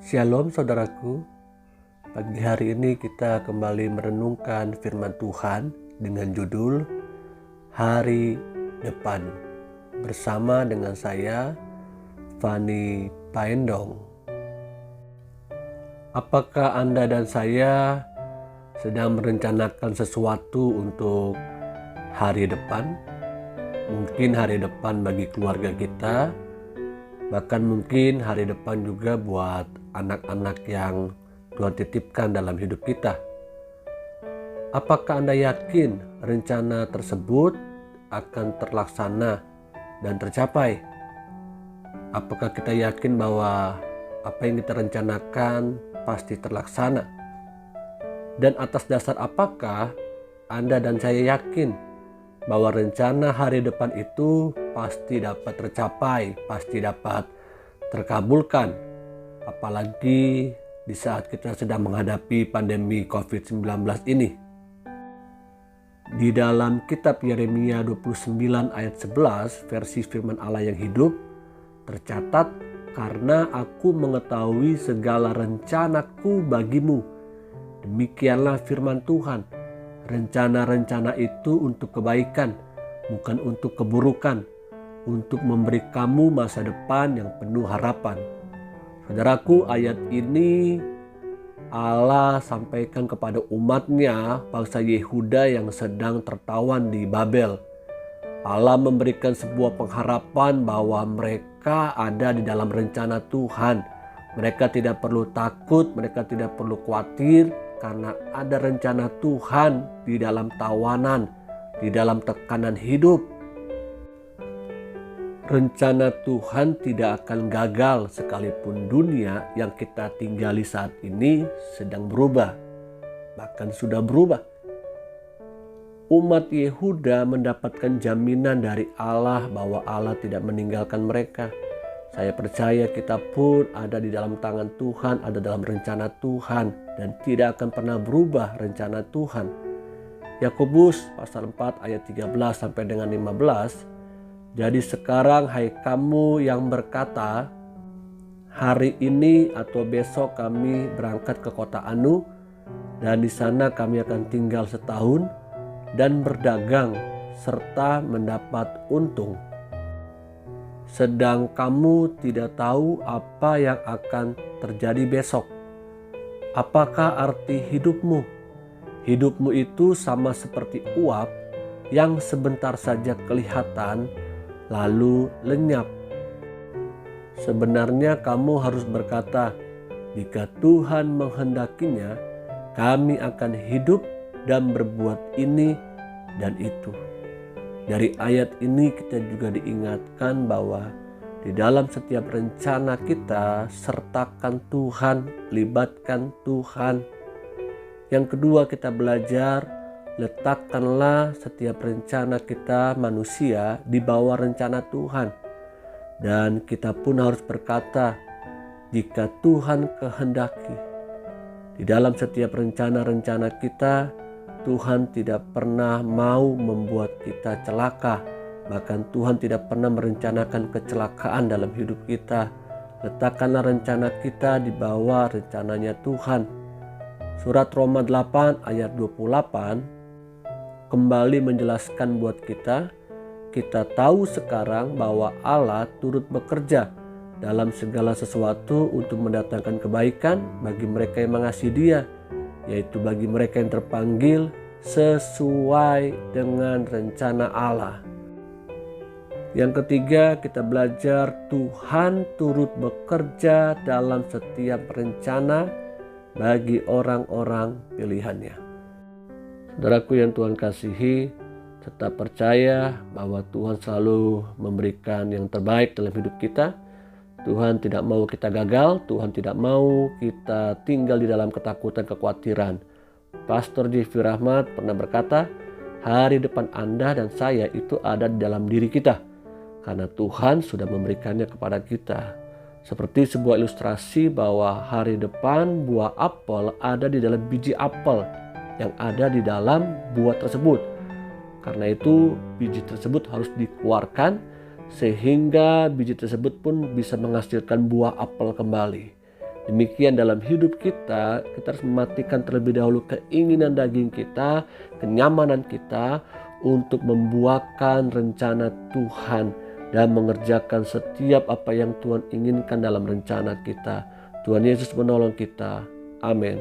Shalom saudaraku, pagi hari ini kita kembali merenungkan firman Tuhan dengan judul Hari Depan bersama dengan saya, Fani Paendong. Apakah Anda dan saya sedang merencanakan sesuatu untuk hari depan? Mungkin hari depan bagi keluarga kita, bahkan mungkin hari depan juga buat anak-anak yang Tuhan titipkan dalam hidup kita. Apakah Anda yakin rencana tersebut akan terlaksana dan tercapai? Apakah kita yakin bahwa apa yang kita rencanakan pasti terlaksana? Dan atas dasar apakah Anda dan saya yakin bahwa rencana hari depan itu pasti dapat tercapai, pasti dapat terkabulkan, apalagi di saat kita sedang menghadapi pandemi COVID-19 ini. Di dalam kitab Yeremia 29 ayat 11 versi firman Allah yang hidup tercatat, "Karena aku mengetahui segala rencanaku bagimu." Demikianlah firman Tuhan. Rencana-rencana itu untuk kebaikan, bukan untuk keburukan, untuk memberi kamu masa depan yang penuh harapan. Saudaraku, ayat ini Allah sampaikan kepada umatnya, bangsa Yehuda yang sedang tertawan di Babel. Allah memberikan sebuah pengharapan bahwa mereka ada di dalam rencana Tuhan. Mereka tidak perlu takut, mereka tidak perlu khawatir, karena ada rencana Tuhan di dalam tawanan, di dalam tekanan hidup. Rencana Tuhan tidak akan gagal sekalipun dunia yang kita tinggali saat ini sedang berubah, bahkan sudah berubah. Umat Yehuda mendapatkan jaminan dari Allah bahwa Allah tidak meninggalkan mereka. Saya percaya kita pun ada di dalam tangan Tuhan, ada dalam rencana Tuhan, dan tidak akan pernah berubah rencana Tuhan. Yakobus pasal 4 ayat 13 sampai dengan 15. "Jadi sekarang hai kamu yang berkata, hari ini atau besok kami berangkat ke kota Anu, dan di sana kami akan tinggal setahun dan berdagang serta mendapat untung. Sedang kamu tidak tahu apa yang akan terjadi besok. Apakah arti hidupmu? Hidupmu itu sama seperti uap yang sebentar saja kelihatan lalu lenyap. Sebenarnya kamu harus berkata, jika Tuhan menghendakinya, kami akan hidup dan berbuat ini dan itu." Dari ayat ini kita juga diingatkan bahwa di dalam setiap rencana kita, sertakan Tuhan, libatkan Tuhan. Yang kedua, kita belajar, letakkanlah setiap rencana kita manusia di bawah rencana Tuhan. Dan kita pun harus berkata, jika Tuhan kehendaki. Di dalam setiap rencana-rencana kita, Tuhan tidak pernah mau membuat kita celaka. Bahkan Tuhan tidak pernah merencanakan kecelakaan dalam hidup kita. Letakkanlah rencana kita di bawah rencananya Tuhan. Surat Roma 8 ayat 28 kembali menjelaskan buat kita tahu sekarang bahwa Allah turut bekerja dalam segala sesuatu untuk mendatangkan kebaikan bagi mereka yang mengasihi Dia, yaitu bagi mereka yang terpanggil sesuai dengan rencana Allah. Yang ketiga, kita belajar Tuhan turut bekerja dalam setiap rencana bagi orang-orang pilihannya. Saudaraku yang Tuhan kasihi, tetap percaya bahwa Tuhan selalu memberikan yang terbaik dalam hidup kita. Tuhan tidak mau kita gagal, Tuhan tidak mau kita tinggal di dalam ketakutan, kekhawatiran. Pastor Jeffrey Rahmat pernah berkata, hari depan Anda dan saya itu ada di dalam diri kita, karena Tuhan sudah memberikannya kepada kita. Seperti sebuah ilustrasi bahwa hari depan buah apel ada di dalam biji apel yang ada di dalam buah tersebut. Karena itu biji tersebut harus dikeluarkan sehingga biji tersebut pun bisa menghasilkan buah apel kembali. Demikian dalam hidup kita harus mematikan terlebih dahulu keinginan daging kita, kenyamanan kita untuk membuahkan rencana Tuhan dan mengerjakan setiap apa yang Tuhan inginkan dalam rencana kita. Tuhan Yesus menolong kita. Amin.